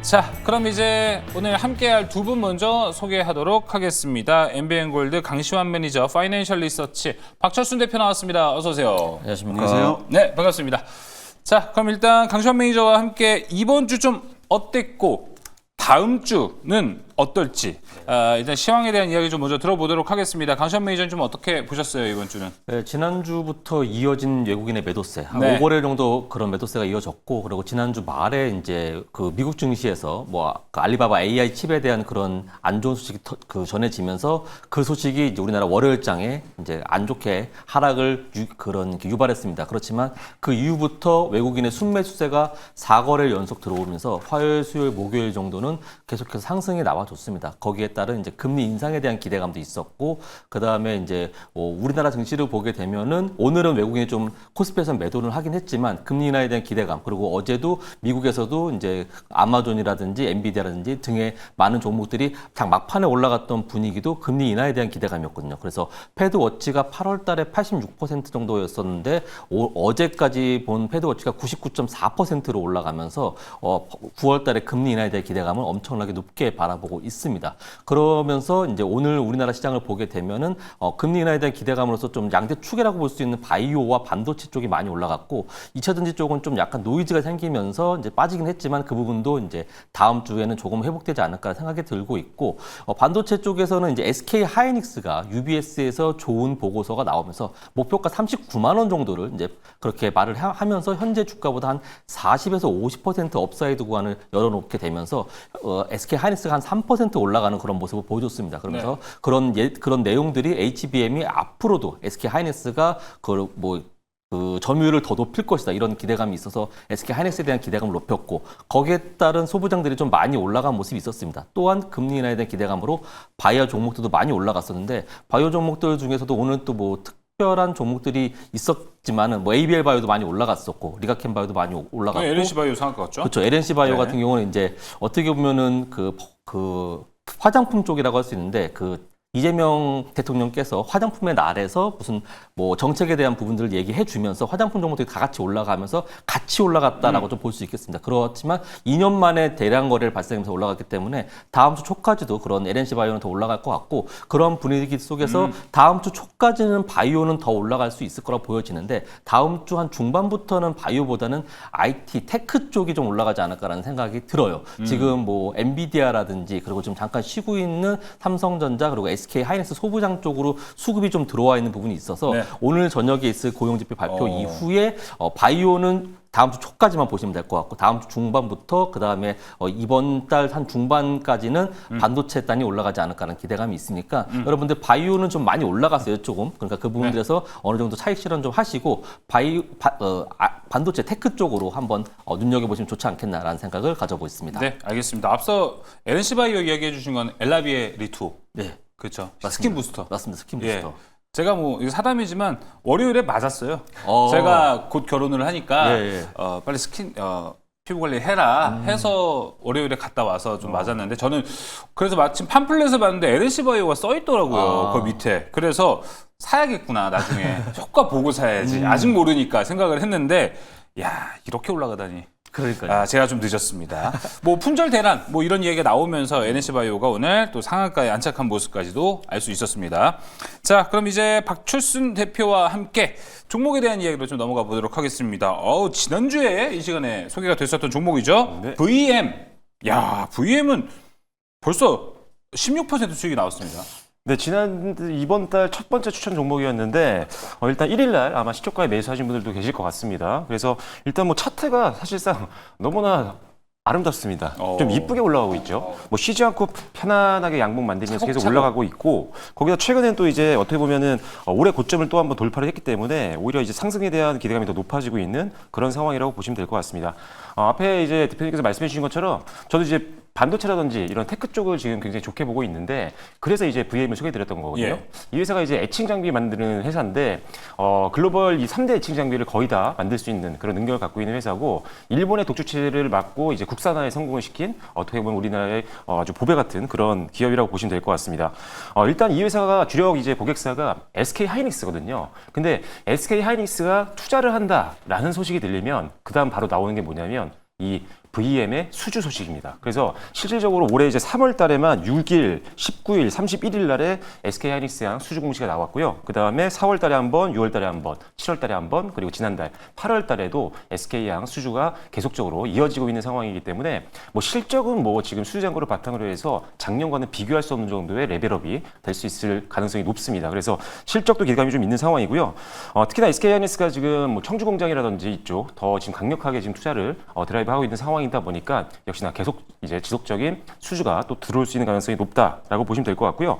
자, 그럼 이제 오늘 함께할 두 분 먼저 소개하도록 하겠습니다. MBN골드 강시환 매니저, 파이낸셜 리서치 박철순 대표 나왔습니다. 어서 오세요. 안녕하십니까. 안녕하세요. 네, 반갑습니다. 자, 그럼 일단 강시환 매니저와 함께 이번 주 좀 어땠고 다음 주는 어떨지 일단 시황에 대한 이야기 좀 먼저 들어보도록 하겠습니다. 강시환 매니저는 좀 어떻게 보셨어요, 이번 주는? 네, 지난주부터 이어진 외국인의 매도세, 한 네. 5거래 정도 그런 매도세가 이어졌고, 그리고 지난주 말에 이제 그 미국 증시에서 그 알리바바 AI 칩에 대한 그런 안 좋은 소식이 전해지면서 그 소식이 이제 우리나라 월요일장에 이제 안 좋게 하락을 유발했습니다. 그렇지만 그 이후부터 외국인의 순매수세가 4거래를 연속 들어오면서 화요일, 수요일, 목요일 정도는 계속해서 상승이 나와줬습니다. 거기에 따른 이제 금리 인상에 대한 기대감도 있었고, 그 다음에 이제 우리나라 증시를 보게 되면은 오늘은 외국인이 좀 코스피에서 매도를 하긴 했지만 금리 인하에 대한 기대감, 그리고 어제도 미국에서도 이제 아마존이라든지 엔비디아라든지 등의 많은 종목들이 장 막판에 올라갔던 분위기도 금리 인하에 대한 기대감이었거든요. 그래서 패드 워치가 8월 달에 86% 정도였었는데 어제까지 본 패드 워치가 99.4%로 올라가면서 9월 달에 금리 인하에 대한 기대감을 엄청나게 높게 바라보고 있습니다. 그러면서 이제 오늘 우리나라 시장을 보게 되면은 금리 인하에 대한 기대감으로서 좀 양대 축이라고 볼 수 있는 바이오와 반도체 쪽이 많이 올라갔고, 2차 전지 쪽은 좀 약간 노이즈가 생기면서 이제 빠지긴 했지만 그 부분도 이제 다음 주에는 조금 회복되지 않을까 생각이 들고 있고, 반도체 쪽에서는 이제 SK 하이닉스가 UBS에서 좋은 보고서가 나오면서 목표가 39만 원 정도를 이제 그렇게 말을 하면서 현재 주가보다 한 40에서 50% 업사이드 구간을 열어놓게 되면서 SK 하이닉스가 한 3% 올라가는 그런 모습을 보여줬습니다. 그러면서 네. 그런 내용들이 HBM이 앞으로도 SK 하이닉스가 그 점유율을 더 높일 것이다, 이런 기대감이 있어서 SK 하이닉스에 대한 기대감을 높였고, 거기에 따른 소부장들이 좀 많이 올라간 모습이 있었습니다. 또한 금리 인하에 대한 기대감으로 바이오 종목들도 많이 올라갔었는데, 바이오 종목들 중에서도 오늘 또 뭐 특별한 종목들이 있었지만은 뭐 ABL 바이오도 많이 올라갔었고, 리가켄 바이오도 많이 올라갔고, LNC 바이오 상한가 같죠? 그렇죠. LNC 바이오 네. 같은 경우는 이제 어떻게 보면은 그 화장품 쪽이라고 할 수 있는데, 이재명 대통령께서 화장품의 날에서 무슨 뭐 정책에 대한 부분들을 얘기해 주면서 화장품 종목들이 다 같이 올라가면서 같이 올라갔다라고 좀 볼 수 있겠습니다. 그렇지만 2년 만에 대량 거래를 발생하면서 올라갔기 때문에 다음 주 초까지도 그런 LNC 바이오는 더 올라갈 것 같고, 그런 분위기 속에서 다음 주 초까지는 바이오는 더 올라갈 수 있을 거라 보여지는데, 다음 주 한 중반부터는 바이오보다는 IT, 테크 쪽이 좀 올라가지 않을까라는 생각이 들어요. 지금 뭐 엔비디아라든지, 그리고 지금 잠깐 쉬고 있는 삼성전자, 그리고 SK 하이닉스 소부장 쪽으로 수급이 좀 들어와 있는 부분이 있어서 네. 오늘 저녁에 있을 고용지표 발표 이후에 바이오는 다음 주 초까지만 보시면 될 것 같고, 다음 주 중반부터 그 다음에 이번 달 한 중반까지는 반도체 단이 올라가지 않을까라는 기대감이 있으니까 여러분들 바이오는 좀 많이 올라갔어요, 조금. 그러니까 그 부분들에서 어느 정도 차익 실현 좀 하시고 반도체 테크 쪽으로 한번 눈여겨보시면 좋지 않겠나라는 생각을 가져보고 있습니다. 네, 알겠습니다. 앞서 LNC 바이오 이야기해 주신 건 엘라비의 리투. 네, 그렇죠. 맞습니다. 스킨 부스터. 맞습니다. 스킨 예. 부스터. 제가 뭐 이거 사담이지만 월요일에 맞았어요. 어. 제가 곧 결혼을 하니까 예. 빨리 스킨 피부 관리 해라 해서 월요일에 갔다 와서 좀 맞았는데, 저는 그래서 마침 팜플렛을 봤는데 LNC 바이오가 써 있더라고요. 그 밑에. 그래서 사야겠구나, 나중에. 효과 보고 사야지. 아직 모르니까 생각을 했는데, 야, 이렇게 올라가다니. 그러니까요. 제가 좀 늦었습니다. 뭐 품절 대란 뭐 이런 얘기가 나오면서 NC 바이오가 오늘 또 상한가에 안착한 모습까지도 알 수 있었습니다. 자, 그럼 이제 박철순 대표와 함께 종목에 대한 이야기로 좀 넘어가 보도록 하겠습니다. 지난주에 이 시간에 소개가 됐었던 종목이죠. 네. VM. 야, VM은 벌써 16% 수익이 나왔습니다. 네, 이번 달 첫 번째 추천 종목이었는데, 일단 1일 날 아마 시초가에 매수하신 분들도 계실 것 같습니다. 그래서 일단 뭐 차트가 사실상 너무나 아름답습니다. 좀 이쁘게 올라가고 있죠. 뭐 쉬지 않고 편안하게 양봉 만들면서 계속 올라가고 있고, 거기다 최근엔 또 이제 어떻게 보면은 올해 고점을 또 한번 돌파를 했기 때문에 오히려 이제 상승에 대한 기대감이 더 높아지고 있는 그런 상황이라고 보시면 될 것 같습니다. 앞에 이제 대표님께서 말씀해 주신 것처럼 저도 이제 반도체라든지 이런 테크 쪽을 지금 굉장히 좋게 보고 있는데, 그래서 이제 VM을 소개해드렸던 거거든요. 예. 이 회사가 이제 에칭 장비 만드는 회사인데, 글로벌 이 3대 에칭 장비를 거의 다 만들 수 있는 그런 능력을 갖고 있는 회사고, 일본의 독주체를 막고 이제 국산화에 성공을 시킨 어떻게 보면 우리나라의 아주 보배 같은 그런 기업이라고 보시면 될 것 같습니다. 일단 이 회사가 주력 이제 고객사가 SK 하이닉스거든요. 근데 SK 하이닉스가 투자를 한다라는 소식이 들리면 그 다음 바로 나오는 게 뭐냐면 이 VM의 수주 소식입니다. 그래서 실질적으로 올해 이제 3월 달에만 6일, 19일, 31일 날에 SK 하이닉스양 수주 공시가 나왔고요. 그 다음에 4월 달에 한 번, 6월 달에 한 번, 7월 달에 한 번, 그리고 지난달 8월 달에도 SK양 수주가 계속적으로 이어지고 있는 상황이기 때문에 뭐 실적은 뭐 지금 수주 잔고를 바탕으로 해서 작년과는 비교할 수 없는 정도의 레벨업이 될 수 있을 가능성이 높습니다. 그래서 실적도 기대감이 좀 있는 상황이고요. 특히나 SK 하이닉스가 지금 뭐 청주 공장이라든지 이쪽 더 지금 강력하게 지금 투자를 드라이브하고 있는 상황이다 보니까 역시나 계속 이제 지속적인 수주가 또 들어올 수 있는 가능성이 높다라고 보시면 될 것 같고요.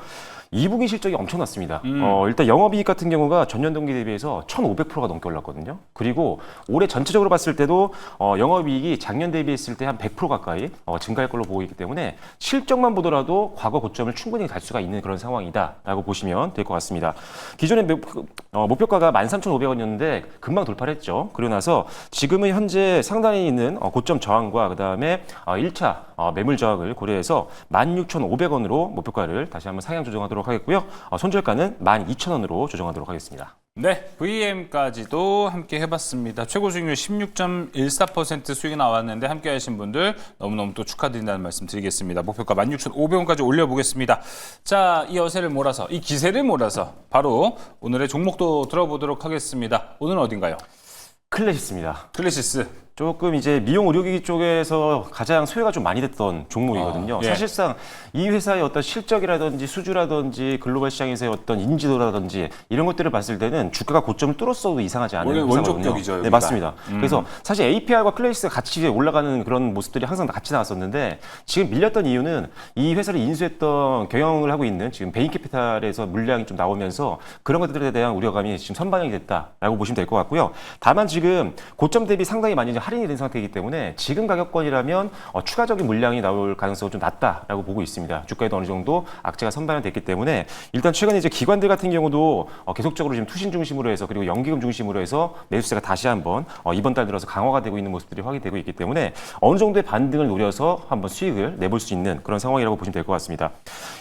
2분기 실적이 엄청났습니다. 일단 영업이익 같은 경우가 전년 동기 대비해서 1,500%가 넘게 올랐거든요. 그리고 올해 전체적으로 봤을 때도 영업이익이 작년 대비했을 때 한 100% 가까이 증가할 걸로 보고 있기 때문에 실적만 보더라도 과거 고점을 충분히 갈 수가 있는 그런 상황이다라고 보시면 될 것 같습니다. 기존의 목표가가 13,500원이었는데 금방 돌파를 했죠. 그리고 나서 지금은 현재 상단에 있는 고점 저항과 그다음에 1차 매물 저항을 고려해서 16,500원으로 목표가를 다시 한번 상향 조정하도록 하겠고요. 손절가는 12,000원으로 조정하도록 하겠습니다. 네, VM까지도 함께 해봤습니다. 최고 수익률 16.14% 수익이 나왔는데 함께 하신 분들 너무너무 또 축하드린다는 말씀 드리겠습니다. 목표가 16,500원까지 올려보겠습니다. 자, 이 여세를 몰아서, 이 기세를 몰아서 바로 오늘의 종목도 들어보도록 하겠습니다. 오늘은 어딘가요? 클래시스입니다. 클래시스. 조금 이제 미용 의료기기 쪽에서 가장 소외가 좀 많이 됐던 종목이거든요. 예. 사실상 이 회사의 어떤 실적이라든지 수주라든지 글로벌 시장에서의 어떤 인지도라든지 이런 것들을 봤을 때는 주가가 고점을 뚫었어도 이상하지 않은 원래 회사거든요. 원조격이죠, 네, 여기가. 맞습니다. 그래서 사실 APR과 클래시스가 같이 올라가는 그런 모습들이 항상 같이 나왔었는데 지금 밀렸던 이유는 이 회사를 인수했던 경영을 하고 있는 지금 베인캐피탈에서 물량이 좀 나오면서 그런 것들에 대한 우려감이 지금 선반영이 됐다라고 보시면 될 것 같고요. 다만 지금 고점 대비 상당히 많이 이제 할인이 된 상태이기 때문에 지금 가격권이라면 추가적인 물량이 나올 가능성은 좀 낮다라고 보고 있습니다. 주가에도 어느 정도 악재가 선반영됐기 때문에 일단 최근에 이제 기관들 같은 경우도 계속적으로 지금 투신 중심으로 해서 그리고 연기금 중심으로 해서 매수세가 다시 한번 이번 달 들어서 강화가 되고 있는 모습들이 확인되고 있기 때문에 어느 정도의 반등을 노려서 한번 수익을 내볼 수 있는 그런 상황이라고 보시면 될 것 같습니다.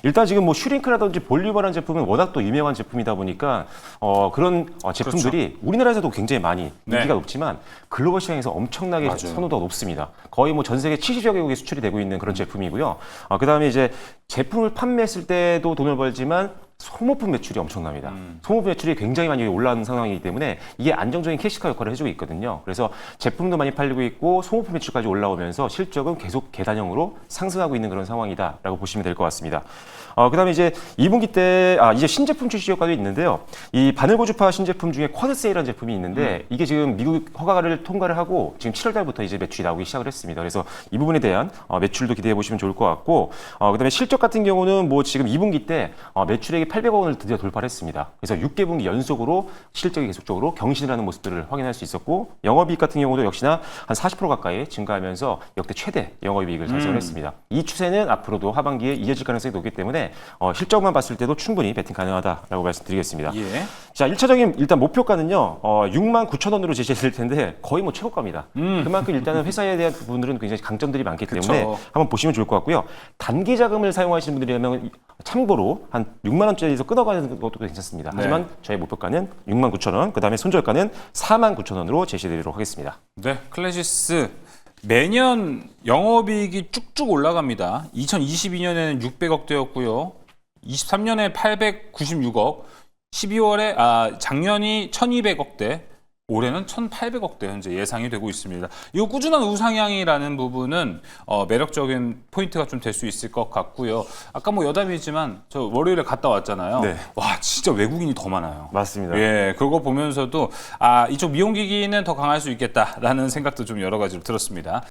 일단 지금 뭐 슈링크라든지 볼리버라는 제품은 워낙 또 유명한 제품이다 보니까 그런 제품들이 그렇죠. 우리나라에서도 굉장히 많이 네. 인기가 높지만 글로벌 시장에서 엄청나게 맞아요. 선호도가 높습니다. 거의 뭐 전 세계 70여 개국에 수출이 되고 있는 그런 제품이고요. 그다음에 이제 제품을 판매했을 때도 돈을 벌지만 소모품 매출이 엄청납니다. 소모품 매출이 굉장히 많이 올라가는 상황이기 때문에 이게 안정적인 캐시카 역할을 해주고 있거든요. 그래서 제품도 많이 팔리고 있고 소모품 매출까지 올라오면서 실적은 계속 계단형으로 상승하고 있는 그런 상황이다라고 보시면 될 것 같습니다. 그다음에 이제 2분기 때 이제 신제품 출시 효과도 있는데요. 이 바늘 고주파 신제품 중에 쿼드 세일이라는 제품이 있는데 이게 지금 미국 허가를 통과를 하고 지금 7월 달부터 이제 매출이 나오기 시작을 했습니다. 그래서 이 부분에 대한 매출도 기대해 보시면 좋을 것 같고 그다음에 실적 같은 경우는 뭐 지금 2분기 때 매출액이 800억 원을 드디어 돌파를 했습니다. 그래서 6개분기 연속으로 실적이 계속적으로 경신을 하는 모습들을 확인할 수 있었고 영업이익 같은 경우도 역시나 한 40% 가까이 증가하면서 역대 최대 영업이익을 달성을 했습니다. 이 추세는 앞으로도 하반기에 이어질 가능성이 높기 때문에 실적만 봤을 때도 충분히 배팅 가능하다라고 말씀드리겠습니다. 예. 자, 1차적인 일단 목표가는요. 69,000원으로 제시될 텐데 거의 뭐 최고가입니다. 그만큼 일단은 회사에 대한 부분들은 굉장히 강점들이 많기 때문에 그쵸. 한번 보시면 좋을 것 같고요. 단기 자금을 사용하시는 분들이라면 참고로 한 6만 원짜리에서 끊어가는 것도 괜찮습니다. 하지만 저희 목표가는 69,000원, 그다음에 손절가는 49,000원으로 제시드리도록 하겠습니다. 네, 클래시스 매년 영업이익이 쭉쭉 올라갑니다. 2022년에는 600억대였고요. 23년에 896억, 12월에 작년이 1200억대, 올해는 1800억대 현재 예상이 되고 있습니다. 이 꾸준한 우상향이라는 부분은 매력적인 포인트가 좀 될 수 있을 것 같고요. 아까 뭐 여담이지만 저 월요일에 갔다 왔잖아요. 네. 와, 진짜 외국인이 더 많아요. 맞습니다. 예, 그거 보면서도 이쪽 미용기기는 더 강할 수 있겠다라는 생각도 좀 여러 가지로 들었습니다.